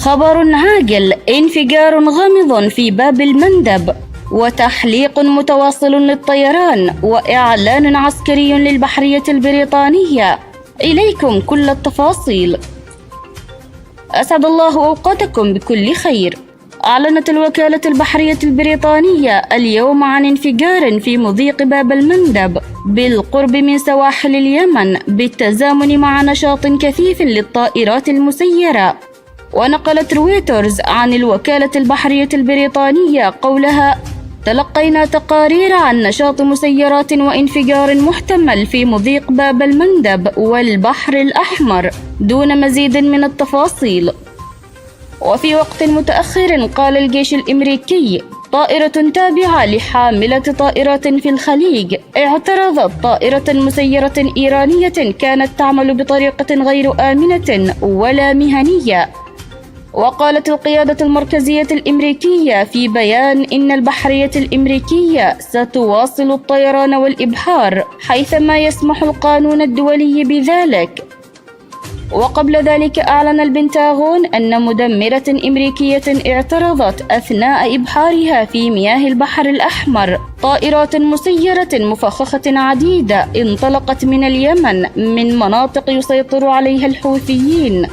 خبر عاجل: انفجار غامض في باب المندب، وتحليق متواصل للطيران، وإعلان عسكري للبحرية البريطانية. إليكم كل التفاصيل. أسعد الله أوقاتكم بكل خير. أعلنت الوكالة البحرية البريطانية اليوم عن انفجار في مضيق باب المندب بالقرب من سواحل اليمن بالتزامن مع نشاط كثيف للطائرات المسيرة. ونقلت رويترز عن الوكالة البحرية البريطانية قولها: تلقينا تقارير عن نشاط مسيرات وانفجار محتمل في مضيق باب المندب والبحر الأحمر دون مزيد من التفاصيل. وفي وقت متأخر قال الجيش الأمريكي: طائرة تابعة لحاملة طائرات في الخليج اعترضت طائرة مسيرة إيرانية كانت تعمل بطريقة غير آمنة ولا مهنية. وقالت القيادة المركزية الأمريكية في بيان إن البحرية الأمريكية ستواصل الطيران والإبحار حيثما يسمح القانون الدولي بذلك. وقبل ذلك أعلن البنتاغون أن مدمرة أمريكية اعترضت أثناء إبحارها في مياه البحر الأحمر طائرات مسيرة مفخخة عديدة انطلقت من اليمن من مناطق يسيطر عليها الحوثيين.